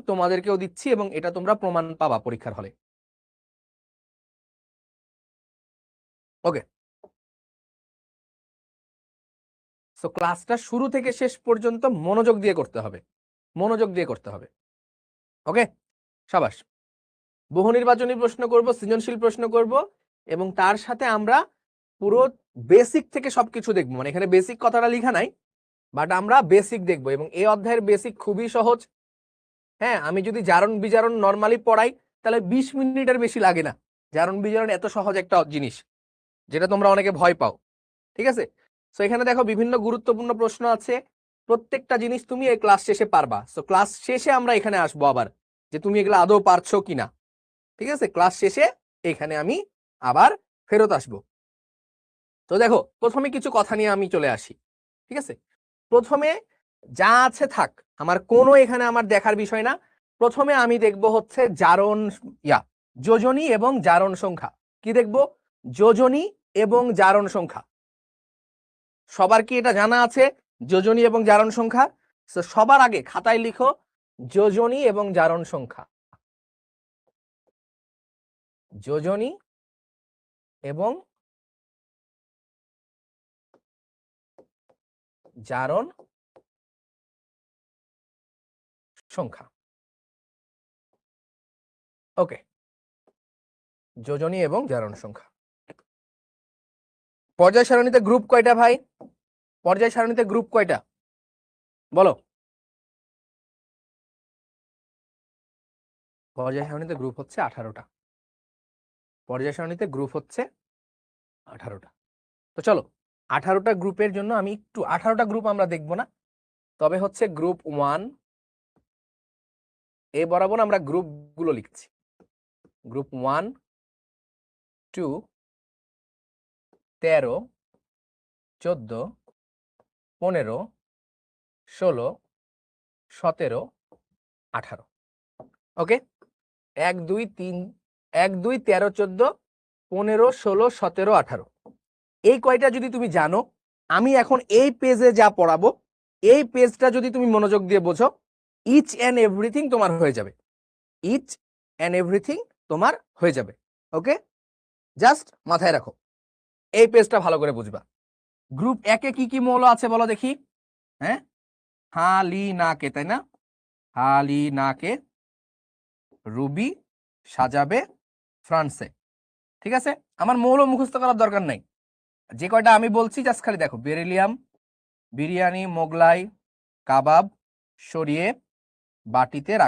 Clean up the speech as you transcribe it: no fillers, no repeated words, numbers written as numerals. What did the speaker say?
তোমাদেরকেও দিচ্ছি এবং এটা তোমরা প্রমাণ পাবা পরীক্ষার হলে। ওকে, সো ক্লাসটা শুরু থেকে শেষ পর্যন্ত মনোযোগ দিয়ে করতে হবে, মনোযোগ দিয়ে করতে হবে। ওকে, সাবাস। বহু নির্বাচনী প্রশ্ন করব, সৃজনশীল প্রশ্ন করব, এবং তার সাথে আমরা পুরো বেসিক থেকে সবকিছু দেখবো। মানে এখানে বেসিক কথাটা লেখা নাই, বাট আমরা বেসিক দেখবো। এবং এই অধ্যায়ের বেসিক খুবই সহজ। হ্যাঁ, আমি যদি জারণ বিজারণ নর্মালি পড়াই তাহলে 20 মিনিটের বেশি লাগে না। জারণ বিজারণ এত সহজ একটা জিনিস যেটা তোমরা অনেকে ভয় পাও। ঠিক আছে, সো এখানে দেখো বিভিন্ন গুরুত্বপূর্ণ প্রশ্ন আছে, প্রত্যেকটা জিনিস তুমি এই ক্লাস শেষে পারবা। সো ক্লাস শেষে আমরা এখানে আসবো আবার, যে তুমি এগুলো আদৌ পারছো কিনা। ঠিক আছে, ক্লাস শেষে এখানে আমি আবার ফেরত আসবো। তো দেখো, প্রথমে কিছু কথা নিয়ে আমি চলে আসি। ঠিক আছে, প্রথমে যা আছে থাক, আমার কোনো এখানে আমার দেখার বিষয় না। প্রথমে আমি দেখব হচ্ছে জারণ, যোজনী এবং জারণ সংখ্যা। কি দেখব? যোজনী এবং জারণ সংখ্যা। সবার কি এটা জানা আছে, যোজনী এবং জারণ সংখ্যা? সবার আগে খাতায় লিখো যোজনী এবং জারণ সংখ্যা। যোজনী এবং জারণ সংখ্যা। ওকে, যোজনী এবং জারণ সংখ্যা। পর্যায় সারণীতে গ্রুপ কয়টা ভাই? পর্যায় সারণীতে গ্রুপ কয়টা বলো? পর্যায় সারণীতে গ্রুপ হচ্ছে 18টা। পর্যায় সারণীতে গ্রুপ হচ্ছে 18টা। তো চলো, 18টা গ্রুপের জন্য আমি একটু 18টা গ্রুপ আমরা দেখবো না, তবে হচ্ছে গ্রুপ 1 এ বরাবর আমরা গ্রুপ গুলো লিখছি। গ্রুপ 1, 2, 13, 14, 15, 16, 17, 18। ওকে, 1, 2, 3, 1, 2, 13, 14, 15, 16, 17, 18। এই কয়টা যদি তুমি জানো, আমি এখন এই পেজে যা পড়াবো এই পেজটা যদি তুমি মনোযোগ দিয়ে বোঝো, ইচ অ্যান্ড এভরিথিং তোমার হয়ে যাবে। ইচ অ্যান্ড এভরিথিং তোমার হয়ে যাবে। ওকে, জাস্ট মাথায় রাখো, এই পেজটা ভালো করে বুঝবা। গ্রুপ 1-এ কি কি মৌল আছে বলো দেখি? হ্যাঁ, হালিনাকে, তাই না? হালিনাকে, রুবি সাজাবে ফ্রান্সে। ঠিক আছে, আমার মৌল মুখস্থ করার দরকার নাই, যে কয়টা আমি বলছি জাস্ট খালি দেখো। বেরিলিয়াম, বিরিয়ানি, মোগলাই, কাবাব সরিয়ে বাটিতে রাখ।